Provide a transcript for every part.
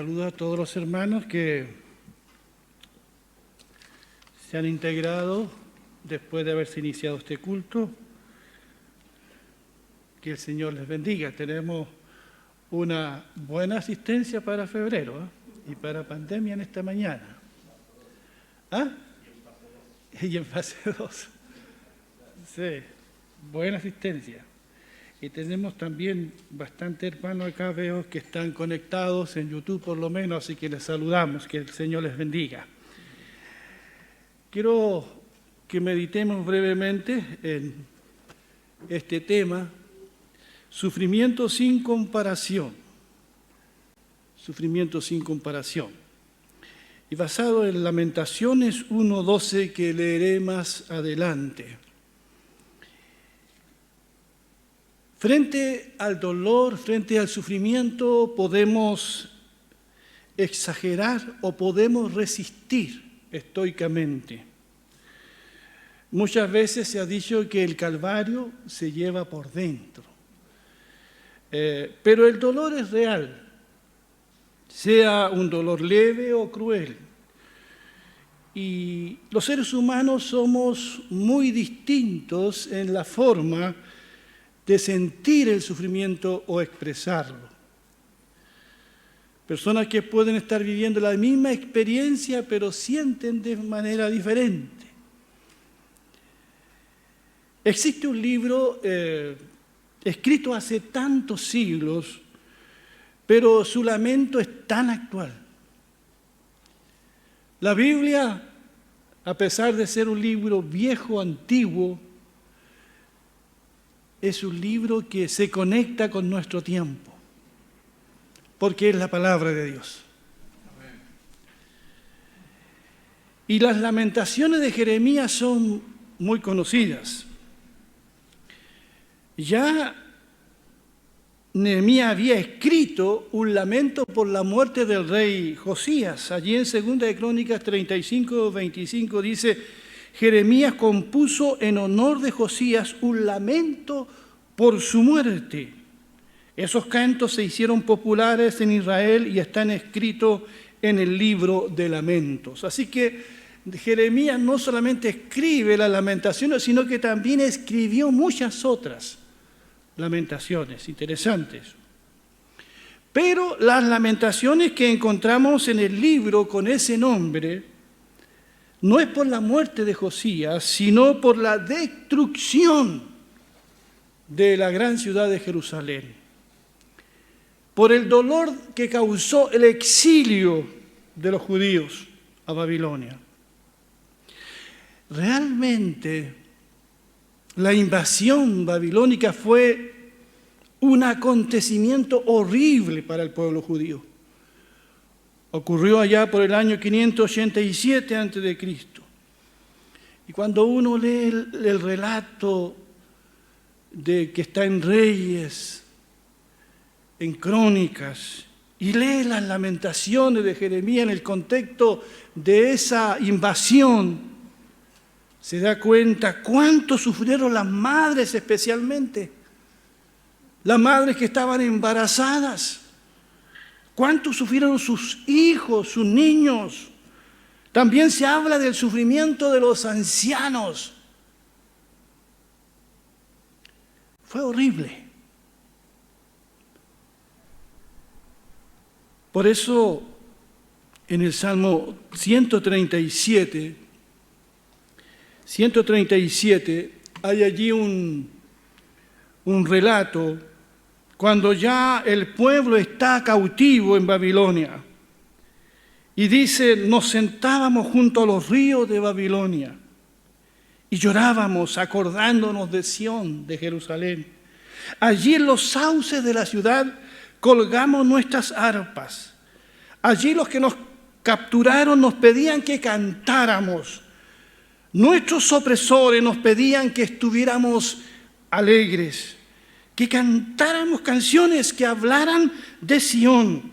Saludo a todos los hermanos que se han integrado después de haberse iniciado este culto. Que el Señor les bendiga. Tenemos una buena asistencia para febrero y para pandemia en esta mañana. ¿Ah? Y en fase 2. Sí, buena asistencia. Y tenemos también bastante hermanos acá, veo que están conectados en YouTube por lo menos, así que les saludamos, que el Señor les bendiga. Quiero que meditemos brevemente en este tema, sufrimiento sin comparación. Sufrimiento sin comparación. Y basado en Lamentaciones 1:12 que leeré más adelante. Frente al dolor, frente al sufrimiento, podemos exagerar o podemos resistir estoicamente. Muchas veces se ha dicho que el Calvario se lleva por dentro. Pero el dolor es real, sea un dolor leve o cruel. Y los seres humanos somos muy distintos en la forma de sentir el sufrimiento o expresarlo. Personas que pueden estar viviendo la misma experiencia, pero sienten de manera diferente. Existe un libro escrito hace tantos siglos, pero su lamento es tan actual. La Biblia, a pesar de ser un libro viejo, antiguo, es un libro que se conecta con nuestro tiempo, porque es la palabra de Dios. Amén. Y las lamentaciones de Jeremías son muy conocidas. Ya Nehemías había escrito un lamento por la muerte del rey Josías. Allí en 2 de Crónicas 35:25 dice: Jeremías compuso en honor de Josías un lamento por su muerte. Esos cantos se hicieron populares en Israel y están escritos en el libro de lamentos. Así que Jeremías no solamente escribe las lamentaciones, sino que también escribió muchas otras lamentaciones interesantes. Pero las lamentaciones que encontramos en el libro con ese nombre no es por la muerte de Josías, sino por la destrucción de la gran ciudad de Jerusalén, por el dolor que causó el exilio de los judíos a Babilonia. Realmente, la invasión babilónica fue un acontecimiento horrible para el pueblo judío. Ocurrió allá por el año 587 a.C. Y cuando uno lee el relato de que está en Reyes, en Crónicas, y lee las lamentaciones de Jeremías en el contexto de esa invasión, se da cuenta cuánto sufrieron las madres especialmente, las madres que estaban embarazadas. ¿Cuánto sufrieron sus hijos, sus niños? También se habla del sufrimiento de los ancianos. Fue horrible. Por eso, en el Salmo 137, hay allí un relato cuando ya el pueblo está cautivo en Babilonia. Y dice: nos sentábamos junto a los ríos de Babilonia y llorábamos acordándonos de Sión, de Jerusalén. Allí en los sauces de la ciudad colgamos nuestras arpas. Allí los que nos capturaron nos pedían que cantáramos. Nuestros opresores nos pedían que estuviéramos alegres, que cantáramos canciones que hablaran de Sión.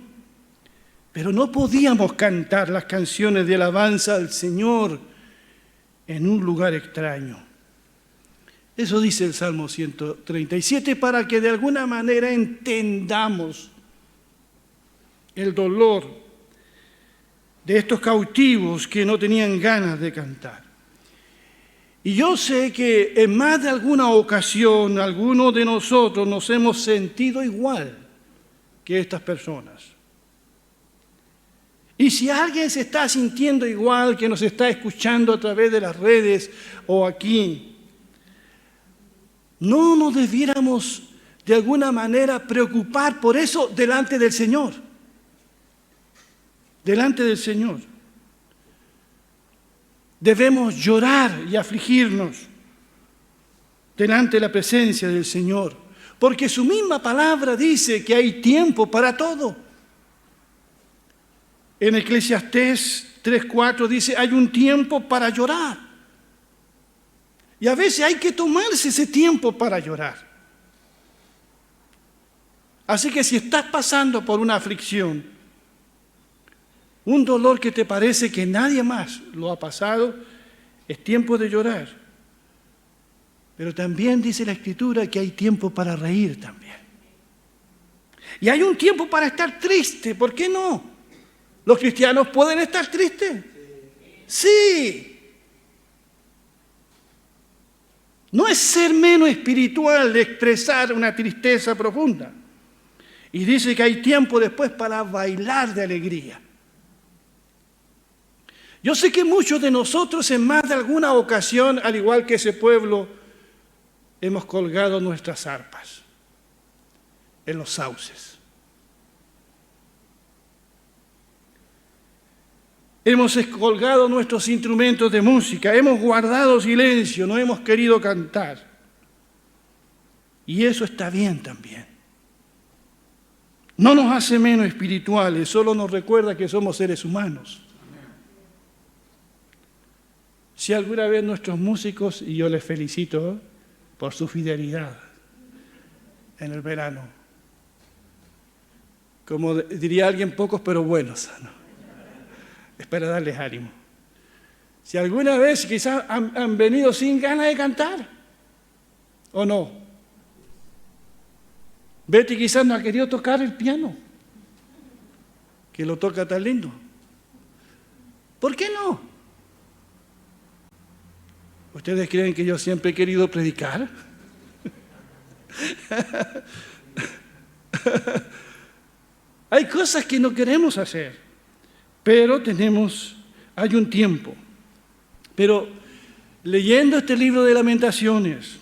Pero no podíamos cantar las canciones de alabanza al Señor en un lugar extraño. Eso dice el Salmo 137 para que de alguna manera entendamos el dolor de estos cautivos que no tenían ganas de cantar. Y yo sé que en más de alguna ocasión algunos de nosotros nos hemos sentido igual que estas personas. Y si alguien se está sintiendo igual, que nos está escuchando a través de las redes o aquí, no nos debiéramos de alguna manera preocupar por eso delante del Señor. Delante del Señor. Debemos llorar y afligirnos delante de la presencia del Señor, porque su misma palabra dice que hay tiempo para todo. En Eclesiastés 3:4 dice, hay un tiempo para llorar. Y a veces hay que tomarse ese tiempo para llorar. Así que si estás pasando por una aflicción, un dolor que te parece que nadie más lo ha pasado, es tiempo de llorar. Pero también dice la Escritura que hay tiempo para reír también. Y hay un tiempo para estar triste, ¿por qué no? ¿Los cristianos pueden estar tristes? Sí. No es ser menos espiritual de expresar una tristeza profunda. Y dice que hay tiempo después para bailar de alegría. Yo sé que muchos de nosotros en más de alguna ocasión, al igual que ese pueblo, hemos colgado nuestras arpas en los sauces. Hemos colgado nuestros instrumentos de música, hemos guardado silencio, no hemos querido cantar. Y eso está bien también. No nos hace menos espirituales, solo nos recuerda que somos seres humanos. Si alguna vez nuestros músicos, y yo les felicito por su fidelidad en el verano, como diría alguien, pocos pero buenos, ¿no? Es para darles ánimo. Si alguna vez quizás han venido sin ganas de cantar, ¿o no? Betty quizás no ha querido tocar el piano, que lo toca tan lindo. ¿Por qué no? ¿Ustedes creen que yo siempre he querido predicar? Hay cosas que no queremos hacer, pero hay un tiempo. Pero leyendo este libro de Lamentaciones,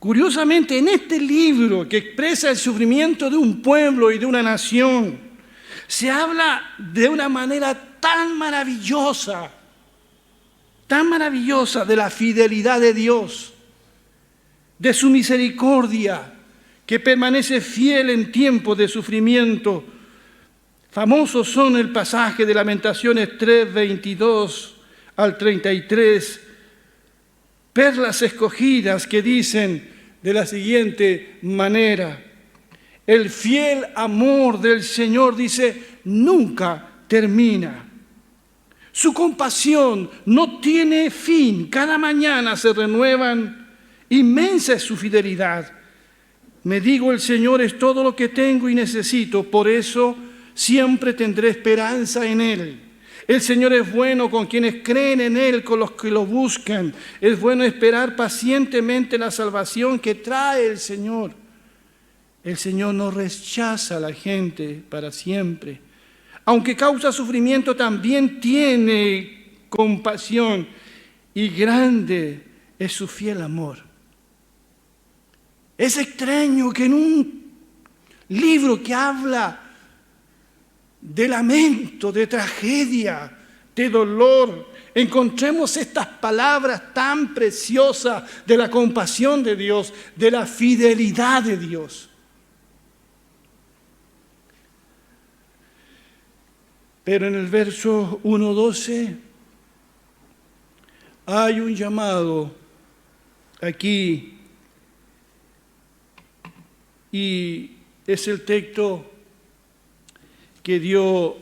curiosamente en este libro que expresa el sufrimiento de un pueblo y de una nación, se habla de una manera tan maravillosa de la fidelidad de Dios, de su misericordia, que permanece fiel en tiempos de sufrimiento. Famosos son el pasaje de Lamentaciones 3:22 al 33, perlas escogidas que dicen de la siguiente manera: el fiel amor del Señor, dice, nunca termina. Su compasión no tiene fin, cada mañana se renuevan, inmensa es su fidelidad. Me digo, el Señor es todo lo que tengo y necesito, por eso siempre tendré esperanza en Él. El Señor es bueno con quienes creen en Él, con los que lo buscan. Es bueno esperar pacientemente la salvación que trae el Señor. El Señor no rechaza a la gente para siempre. Aunque causa sufrimiento, también tiene compasión y grande es su fiel amor. Es extraño que en un libro que habla de lamento, de tragedia, de dolor, encontremos estas palabras tan preciosas de la compasión de Dios, de la fidelidad de Dios. Pero en el verso 1:12 hay un llamado aquí, y es el texto que dio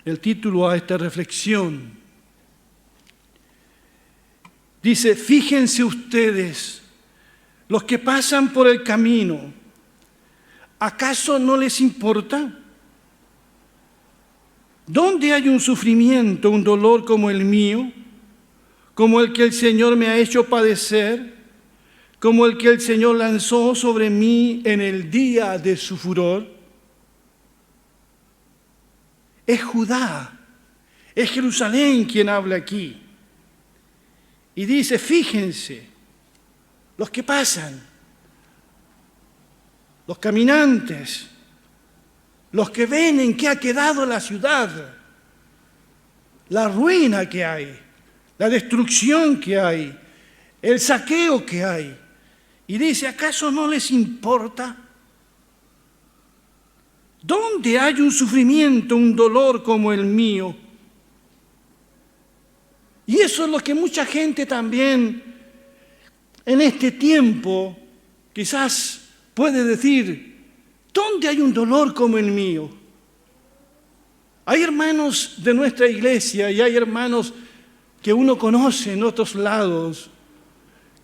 el título a esta reflexión. Dice: fíjense ustedes, los que pasan por el camino, ¿acaso no les importa? ¿Dónde hay un sufrimiento, un dolor como el mío, como el que el Señor me ha hecho padecer, como el que el Señor lanzó sobre mí en el día de su furor? Es Judá, es Jerusalén quien habla aquí. Y dice, fíjense, los que pasan, los caminantes, los que ven en qué ha quedado la ciudad, la ruina que hay, la destrucción que hay, el saqueo que hay. Y dice, ¿acaso no les importa? ¿Dónde hay un sufrimiento, un dolor como el mío? Y eso es lo que mucha gente también en este tiempo quizás puede decir, ¿dónde hay un dolor como el mío? Hay hermanos de nuestra iglesia y hay hermanos que uno conoce en otros lados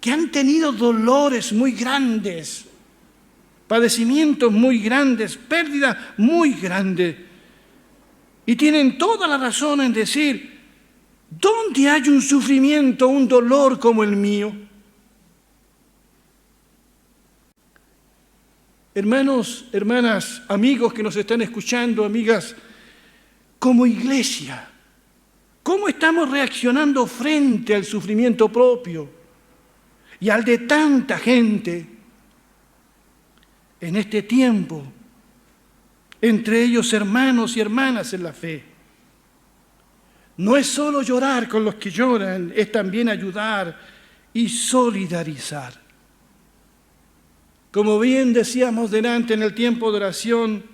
que han tenido dolores muy grandes, padecimientos muy grandes, pérdidas muy grandes. Y tienen toda la razón en decir, ¿dónde hay un sufrimiento, un dolor como el mío? Hermanos, hermanas, amigos que nos están escuchando, amigas, como iglesia, ¿cómo estamos reaccionando frente al sufrimiento propio y al de tanta gente en este tiempo, entre ellos hermanos y hermanas en la fe? No es solo llorar con los que lloran, es también ayudar y solidarizar. Como bien decíamos delante en el tiempo de oración,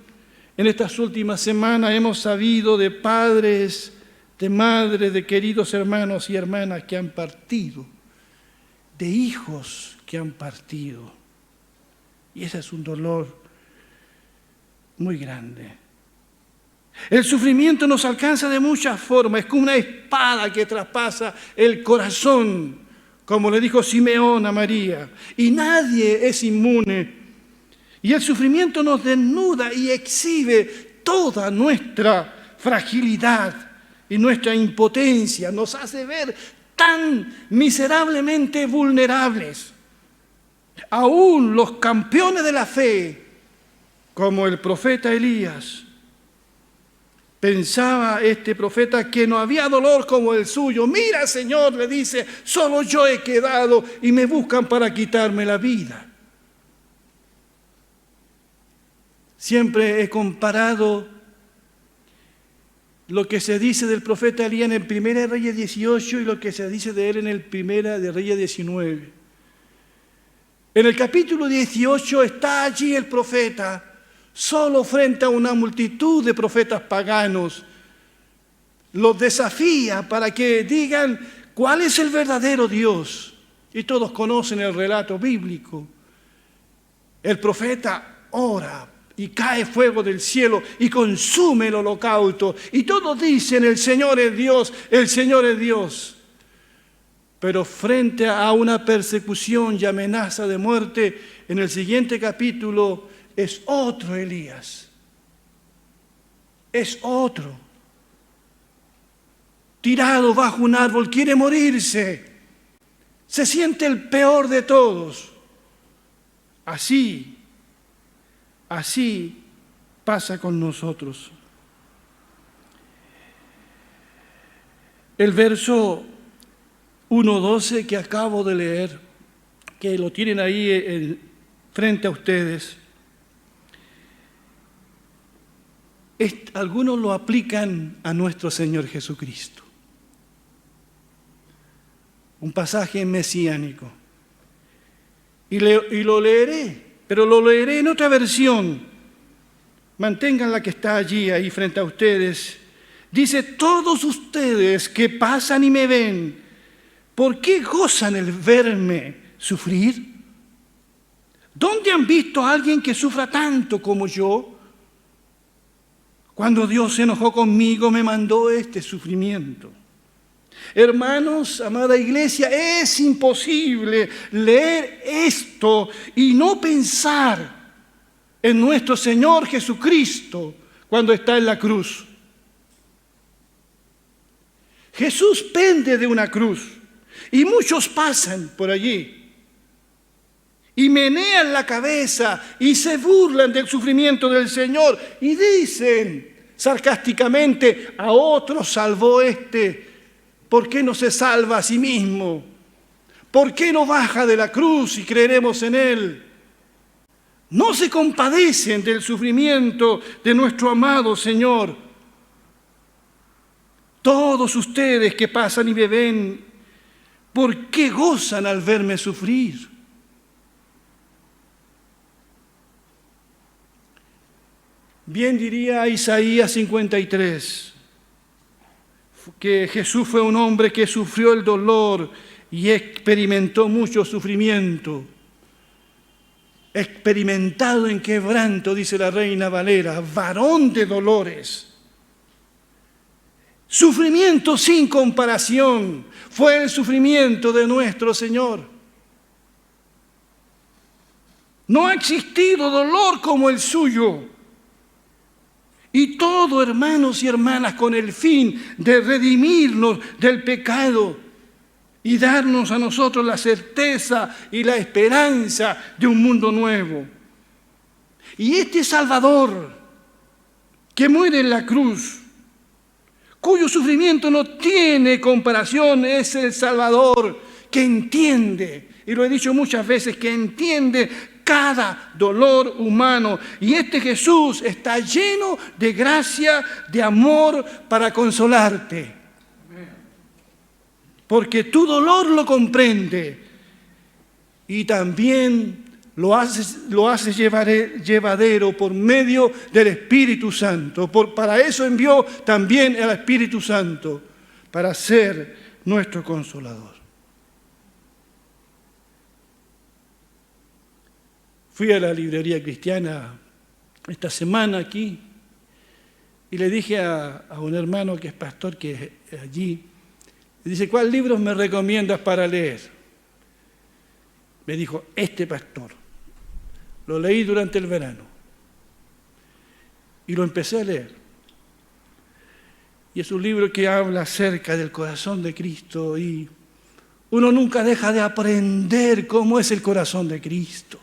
en estas últimas semanas hemos sabido de padres, de madres, de queridos hermanos y hermanas que han partido, de hijos que han partido. Y ese es un dolor muy grande. El sufrimiento nos alcanza de muchas formas, es como una espada que traspasa el corazón, como le dijo Simeón a María, y nadie es inmune. Y el sufrimiento nos desnuda y exhibe toda nuestra fragilidad y nuestra impotencia, nos hace ver tan miserablemente vulnerables. Aún los campeones de la fe, como el profeta Elías, pensaba este profeta que no había dolor como el suyo. Mira, Señor, le dice, solo yo he quedado y me buscan para quitarme la vida. Siempre he comparado lo que se dice del profeta Elías en el 1 Reyes 18 y lo que se dice de él en el 1 de Reyes 19. En el capítulo 18 está allí el profeta, solo frente a una multitud de profetas paganos. Los desafía para que digan cuál es el verdadero Dios. Y todos conocen el relato bíblico. El profeta ora y cae fuego del cielo y consume el holocausto. Y todos dicen, el Señor es Dios, el Señor es Dios. Pero frente a una persecución y amenaza de muerte, en el siguiente capítulo es otro Elías. Es otro. Tirado bajo un árbol, quiere morirse. Se siente el peor de todos. Así pasa con nosotros. El verso 1:12 que acabo de leer, que lo tienen ahí frente a ustedes, algunos lo aplican a nuestro Señor Jesucristo. Un pasaje mesiánico. Y lo leeré, pero lo leeré en otra versión. Mantengan la que está allí, ahí frente a ustedes. Dice, todos ustedes que pasan y me ven, ¿por qué gozan el verme sufrir? ¿Dónde han visto a alguien que sufra tanto como yo? Cuando Dios se enojó conmigo, me mandó este sufrimiento. Hermanos, amada iglesia, es imposible leer esto y no pensar en nuestro Señor Jesucristo cuando está en la cruz. Jesús pende de una cruz y muchos pasan por allí y menean la cabeza y se burlan del sufrimiento del Señor y dicen sarcásticamente: a otro salvó este, ¿por qué no se salva a sí mismo? ¿Por qué no baja de la cruz y creeremos en Él? No se compadecen del sufrimiento de nuestro amado Señor. Todos ustedes que pasan y me ven, ¿por qué gozan al verme sufrir? Bien diría Isaías 53, que Jesús fue un hombre que sufrió el dolor y experimentó mucho sufrimiento. Experimentado en quebranto, dice la Reina Valera, varón de dolores. Sufrimiento sin comparación fue el sufrimiento de nuestro Señor. No ha existido dolor como el suyo. Y todo, hermanos y hermanas, con el fin de redimirnos del pecado y darnos a nosotros la certeza y la esperanza de un mundo nuevo. Y este Salvador que muere en la cruz, cuyo sufrimiento no tiene comparación, es el Salvador que entiende, y lo he dicho muchas veces, que entiende cada dolor humano. Y este Jesús está lleno de gracia, de amor para consolarte. Porque tu dolor lo comprende y también lo hace llevadero por medio del Espíritu Santo. Para eso envió también al Espíritu Santo, para ser nuestro consolador. Fui a la librería cristiana esta semana aquí y le dije a un hermano que es pastor, que es allí, le dice: ¿cuál libros me recomiendas para leer? Me dijo: este pastor. Lo leí durante el verano y lo empecé a leer. Y es un libro que habla acerca del corazón de Cristo y uno nunca deja de aprender cómo es el corazón de Cristo.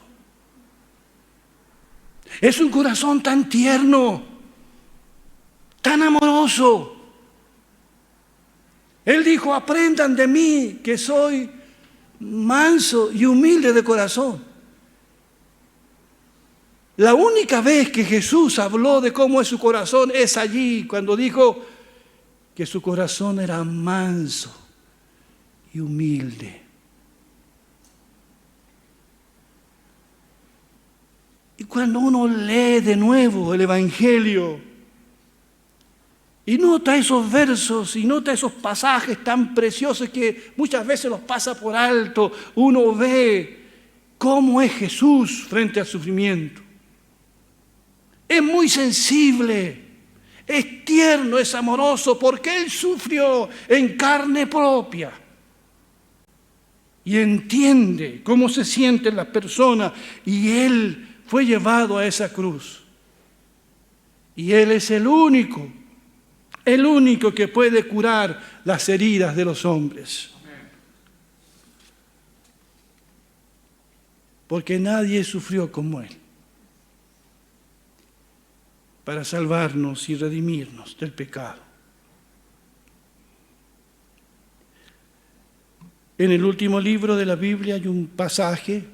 Es un corazón tan tierno, tan amoroso. Él dijo: aprendan de mí, que soy manso y humilde de corazón. La única vez que Jesús habló de cómo es su corazón es allí, cuando dijo que su corazón era manso y humilde. Y cuando uno lee de nuevo el Evangelio y nota esos versos y nota esos pasajes tan preciosos que muchas veces los pasa por alto, uno ve cómo es Jesús frente al sufrimiento. Es muy sensible, es tierno, es amoroso, porque Él sufrió en carne propia. Y entiende cómo se sienten las personas, y Él fue llevado a esa cruz. Y Él es el único que puede curar las heridas de los hombres. Porque nadie sufrió como Él, para salvarnos y redimirnos del pecado. En el último libro de la Biblia hay un pasaje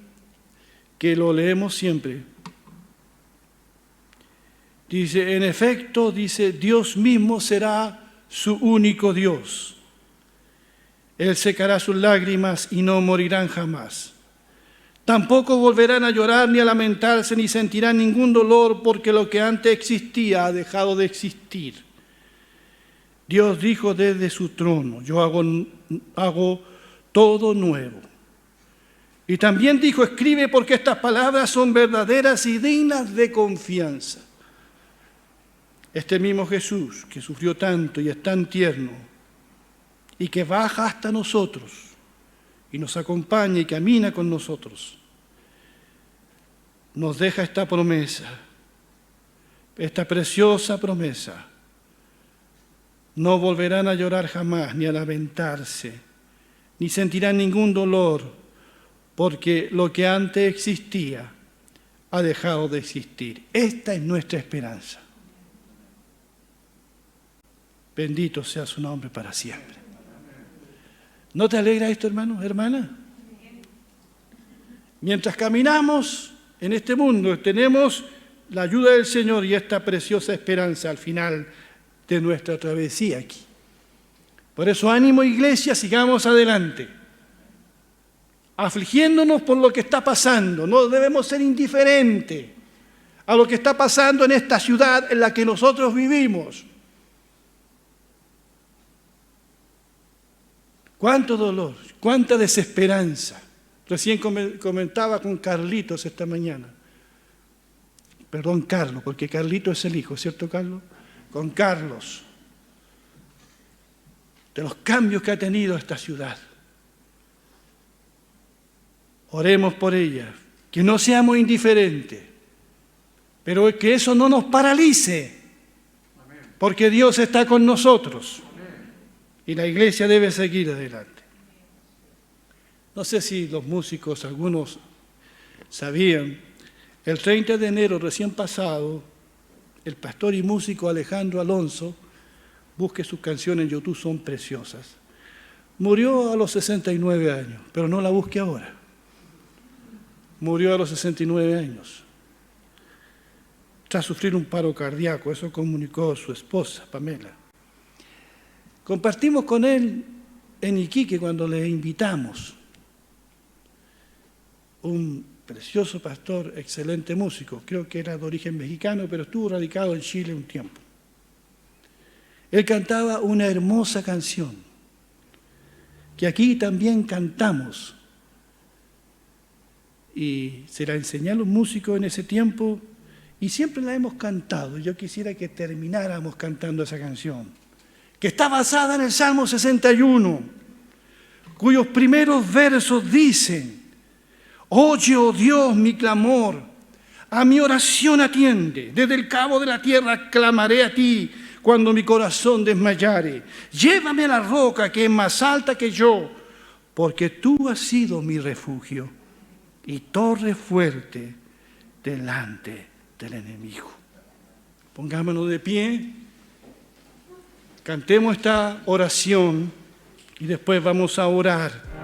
que lo leemos siempre. Dice, en efecto, dice, Dios mismo será su único Dios. Él secará sus lágrimas y no morirán jamás. Tampoco volverán a llorar ni a lamentarse ni sentirán ningún dolor, porque lo que antes existía ha dejado de existir. Dios dijo desde su trono: yo hago todo nuevo. Y también dijo: escribe, porque estas palabras son verdaderas y dignas de confianza. Este mismo Jesús que sufrió tanto y es tan tierno y que baja hasta nosotros y nos acompaña y camina con nosotros, nos deja esta promesa, esta preciosa promesa: No volverán a llorar jamás, ni a lamentarse, ni sentirán ningún dolor, porque lo que antes existía ha dejado de existir. Esta es nuestra esperanza. Bendito sea su nombre para siempre. ¿No te alegra esto, hermano, hermana? Mientras caminamos en este mundo, tenemos la ayuda del Señor y esta preciosa esperanza al final de nuestra travesía aquí. Por eso, ánimo, iglesia, sigamos adelante, afligiéndonos por lo que está pasando. No debemos ser indiferentes a lo que está pasando en esta ciudad en la que nosotros vivimos. Cuánto dolor, cuánta desesperanza. Recién comentaba con Carlitos esta mañana. Perdón, Carlos, porque Carlitos es el hijo, ¿cierto, Carlos? Con Carlos, de los cambios que ha tenido esta ciudad. Oremos por ella, que no seamos indiferentes, pero que eso no nos paralice, porque Dios está con nosotros y la iglesia debe seguir adelante. No sé si los músicos, algunos sabían, el 30 de enero recién pasado, el pastor y músico Alejandro Alonso, busque sus canciones en YouTube, son preciosas. Murió a los 69 años, pero no la busque ahora. Murió a los 69 años. Tras sufrir un paro cardíaco, eso comunicó su esposa, Pamela. Compartimos con él en Iquique cuando le invitamos. Un precioso pastor, excelente músico, creo que era de origen mexicano, pero estuvo radicado en Chile un tiempo. Él cantaba una hermosa canción, que aquí también cantamos, y se la enseñé a los músicos en ese tiempo, y siempre la hemos cantado. Yo quisiera que termináramos cantando esa canción, que está basada en el Salmo 61, cuyos primeros versos dicen: oye, oh Dios, mi clamor, a mi oración atiende. Desde el cabo de la tierra clamaré a ti cuando mi corazón desmayare. Llévame a la roca que es más alta que yo, porque tú has sido mi refugio y torre fuerte delante del enemigo. Pongámonos de pie, cantemos esta oración y después vamos a orar.